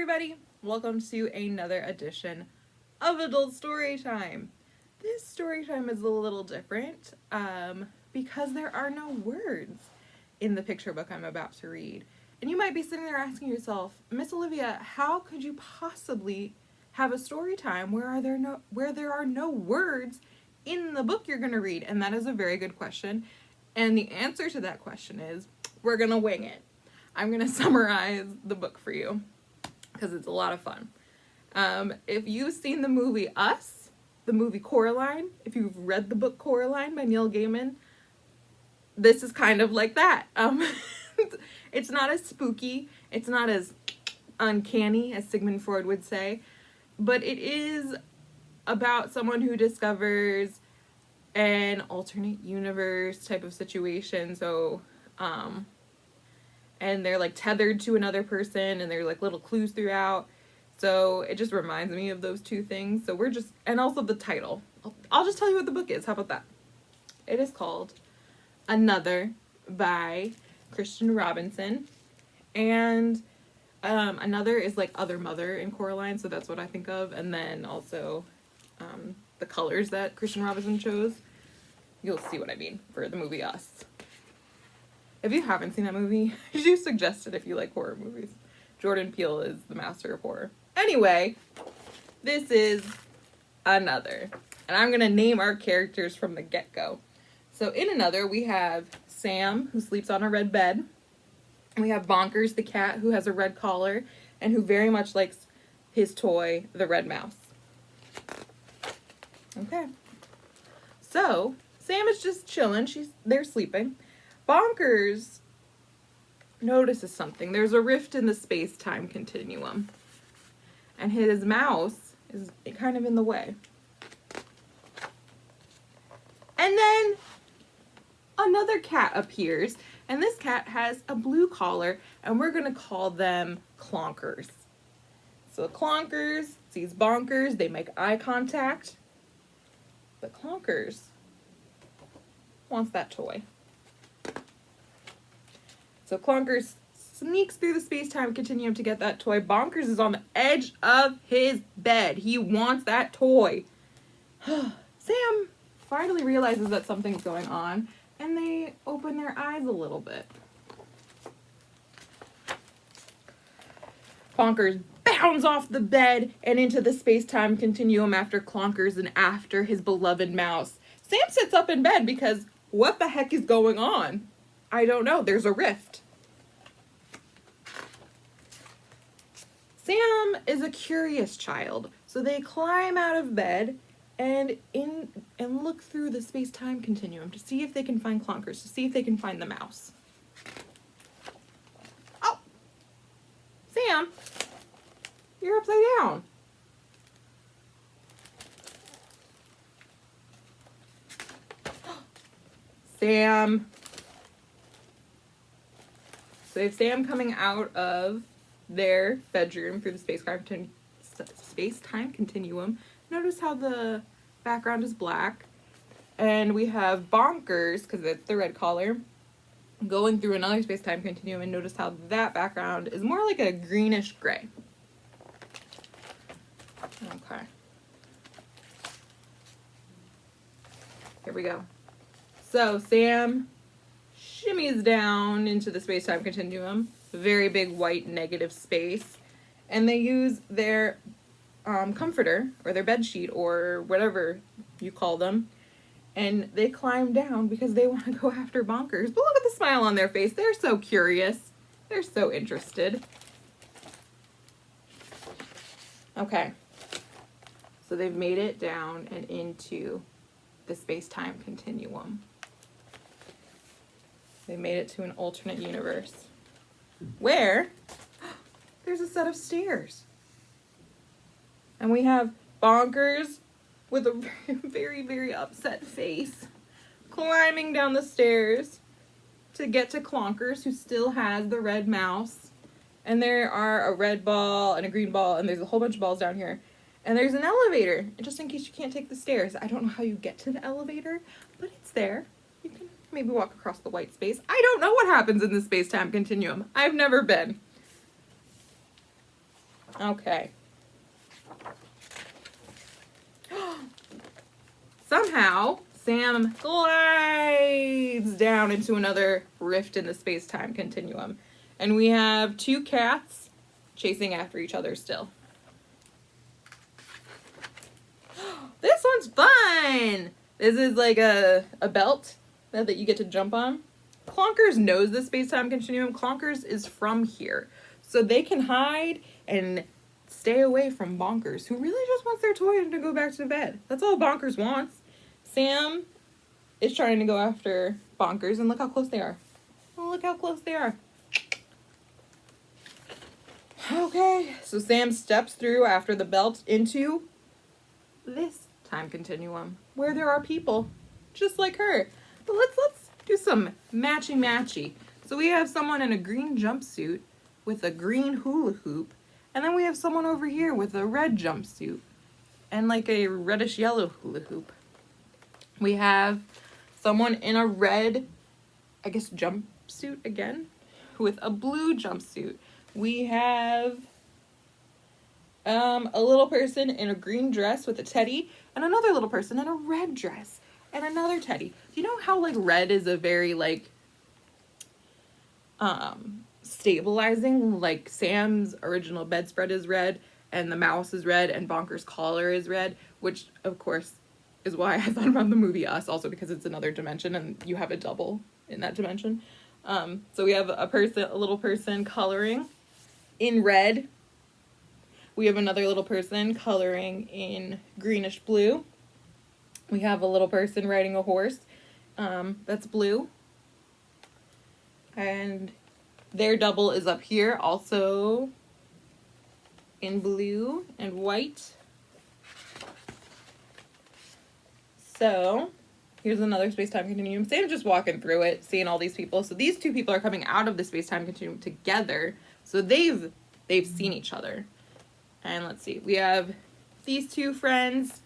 everybody, welcome to another edition of Adult Storytime. This storytime is a little different because there are no words in the picture book I'm about to read. And you might be sitting there asking yourself, Miss Olivia, how could you possibly have a story time where there are no words in the book you're going to read? And that is a very good question. And the answer to that question is we're going to wing it. I'm going to summarize the book for you because it's a lot of fun. If you've seen the movie Us, the movie Coraline, if you've read the book Coraline by Neil Gaiman, this is kind of like that. It's not as spooky, it's not as uncanny as Sigmund Freud would say, but it is about someone who discovers an alternate universe type of situation. So, and they're like tethered to another person and they're like little clues throughout. So it just reminds me of those two things. So and also the title. I'll just tell you what the book is. How about that? It is called Another by Christian Robinson. And Another is like Other Mother in Coraline. So that's what I think of. And then also the colors that Christian Robinson chose. You'll see what I mean for the movie Us. If you haven't seen that movie, I do suggest it if you like horror movies. Jordan Peele is the master of horror. Anyway, this is Another. And I'm going to name our characters from the get-go. So in Another, we have Sam, who sleeps on a red bed. And we have Bonkers, the cat, who has a red collar and who very much likes his toy, the red mouse. Okay. So, Sam is just chilling. They're sleeping. Bonkers notices something. There's a rift in the space-time continuum. And his mouse is kind of in the way. And then another cat appears. And this cat has a blue collar. And we're going to call them Clonkers. So Clonkers sees Bonkers. They make eye contact. But Clonkers wants that toy. So Clonkers sneaks through the space-time continuum to get that toy. Bonkers is on the edge of his bed. He wants that toy. Sam finally realizes that something's going on, and they open their eyes a little bit. Bonkers bounds off the bed and into the space-time continuum after Clonkers and after his beloved mouse. Sam sits up in bed because what the heck is going on? I don't know. There's a rift. Sam is a curious child, so they climb out of bed and look through the space-time continuum to see if they can find Clonkers, to see if they can find the mouse. Oh! Sam, you're upside down. Sam. So they have Sam coming out of their bedroom through the space-time continuum. Notice how the background is black. And we have Bonkers, because it's the red collar, going through another space-time continuum. And notice how that background is more like a greenish gray. Okay. Here we go. So Sam shimmies down into the space-time continuum, very big white negative space, and they use their comforter or their bed sheet or whatever you call them, and they climb down because they want to go after Bonkers. But look at the smile on their face. They're so curious. They're so interested. Okay. So they've made it down and into the space-time continuum. They made it to an alternate universe where there's a set of stairs. And we have Bonkers with a very, very upset face climbing down the stairs to get to Clonkers, who still has the red mouse. And there are a red ball and a green ball, and there's a whole bunch of balls down here. And there's an elevator, just in case you can't take the stairs. I don't know how you get to the elevator, but it's there. You can maybe walk across the white space. I don't know what happens in the space-time continuum. I've never been. Okay. Somehow, Sam glides down into another rift in the space-time continuum. And we have two cats chasing after each other still. This one's fun! This is like a belt that you get to jump on. Clonkers knows the space-time continuum. Clonkers is from here. So they can hide and stay away from Bonkers, who really just wants their toy and to go back to bed. That's all Bonkers wants. Sam is trying to go after Bonkers, and look how close they are. Oh, look how close they are. Okay, so Sam steps through after the belt into this time continuum where there are people just like her. But let's do some matchy. So we have someone in a green jumpsuit with a green hula hoop, and then we have someone over here with a red jumpsuit and like a reddish yellow hula hoop. We have someone in a red, I guess, jumpsuit again with a blue jumpsuit. We have a little person in a green dress with a teddy, and another little person in a red dress and another teddy. Do you know how like red is a very like stabilizing? Like Sam's original bedspread is red, and the mouse is red, and Bonker's collar is red, which of course is why I thought about the movie Us, also because it's another dimension and you have a double in that dimension. So we have a little person coloring in red. We have another little person coloring in greenish blue. We have a little person riding a horse that's blue. And their double is up here, also in blue and white. So here's another space-time continuum. Sam's just walking through it, seeing all these people. So these two people are coming out of the space-time continuum together. So they've seen each other. And let's see, we have these two friends,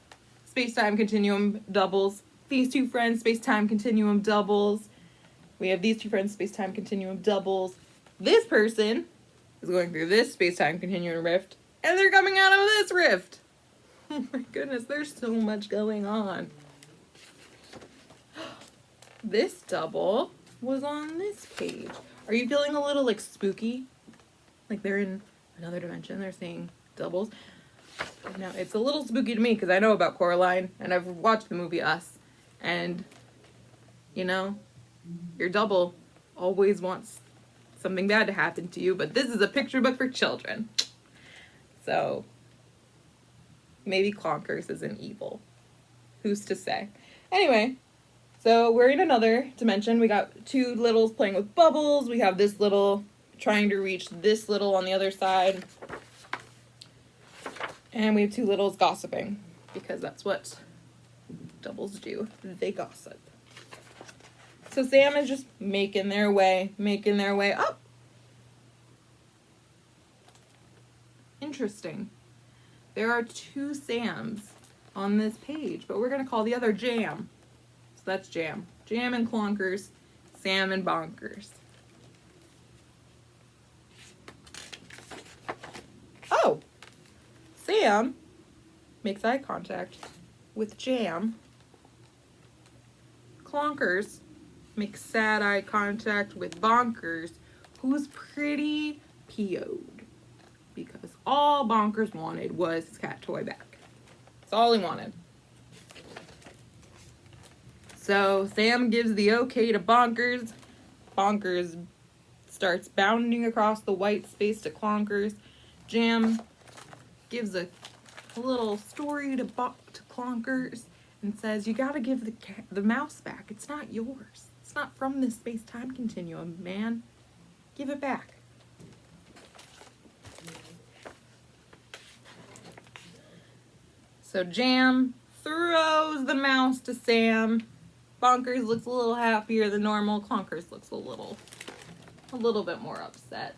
space-time continuum doubles. These two friends, space-time continuum doubles. We have these two friends, space-time continuum doubles. This person is going through this space-time continuum rift, and they're coming out of this rift. Oh my goodness, there's so much going on. This double was on this page. Are you feeling a little like spooky? Like they're in another dimension, they're seeing doubles? No, it's a little spooky to me because I know about Coraline and I've watched the movie Us. And, you know, your double always wants something bad to happen to you, but this is a picture book for children. So, maybe Clonkers isn't evil. Who's to say? Anyway, so we're in another dimension. We got two littles playing with bubbles. We have this little trying to reach this little on the other side. And we have two littles gossiping, because that's what doubles do. They gossip. So Sam is just making their way up. Interesting. There are two Sams on this page, but we're going to call the other Jam. So that's Jam. Jam and Clonkers, Sam and Bonkers. Oh! Sam makes eye contact with Jam. Clonkers makes sad eye contact with Bonkers, who's pretty PO'd. Because all Bonkers wanted was his cat toy back. That's all he wanted. So Sam gives the okay to Bonkers. Bonkers starts bounding across the white space to Clonkers. Jam gives a little story to Clonkers and says, you gotta give the mouse back. It's not yours. It's not from this space-time continuum, man. Give it back. So Jam throws the mouse to Sam. Bonkers looks a little happier than normal. Clonkers looks a little bit more upset.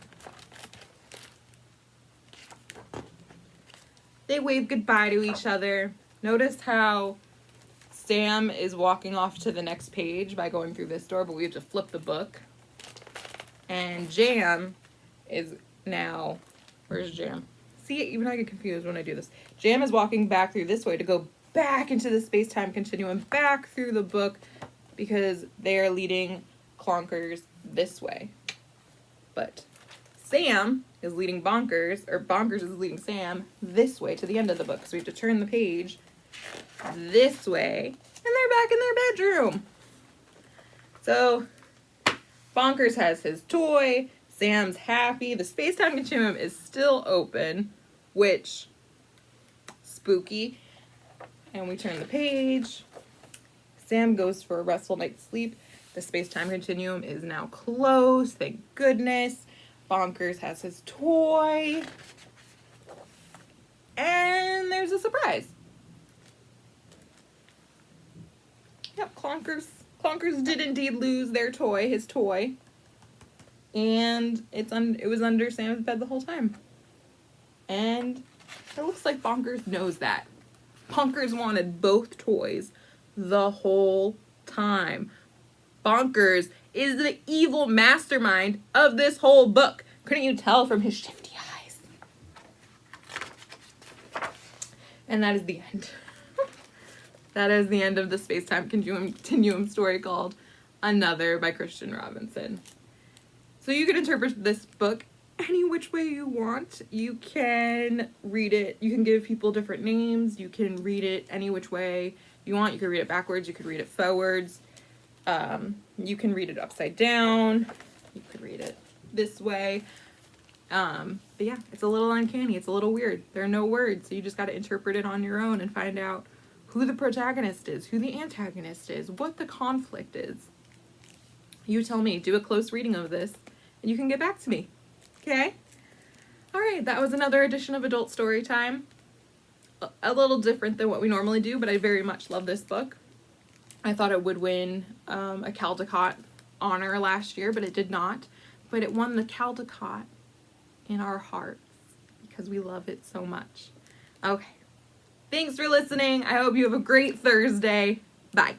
They wave goodbye to each other. Notice how Sam is walking off to the next page by going through this door, but we have to flip the book. And Jam is now, where's Jam? See, even I get confused when I do this. Jam is walking back through this way to go back into the space-time continuum, back through the book, because they are leading Clonkers this way. But Sam is leading Bonkers, or Bonkers is leading Sam this way to the end of the book. So we have to turn the page this way, and they're back in their bedroom. So Bonkers has his toy, Sam's happy, the space-time continuum is still open, which, spooky. And we turn the page. Sam goes for a restful night's sleep. The space-time continuum is now closed, thank goodness. Bonkers has his toy. And there's a surprise. Yep, Clonkers did indeed lose their toy, his toy. And it was under Sam's bed the whole time. And it looks like Bonkers knows that. Bonkers wanted both toys the whole time. Bonkers is the evil mastermind of this whole book. Couldn't you tell from his shifty eyes? And that is the end. That is the end of the Space-Time Continuum story called Another by Christian Robinson. So you can interpret this book any which way you want. You can read it, you can give people different names, you can read it any which way you want. You could read it backwards, you could read it forwards, you can read it upside down, you could read it this way. But yeah, it's a little uncanny, it's a little weird. There are no words, so you just got to interpret it on your own and find out who the protagonist is, who the antagonist is, what the conflict is. You tell me, do a close reading of this, and you can get back to me. Okay? Alright, that was another edition of Adult Storytime. A little different than what we normally do, but I very much love this book. I thought it would win a Caldecott honor last year, but it did not. But it won the Caldecott in our hearts because we love it so much. Okay. Thanks for listening. I hope you have a great Thursday. Bye.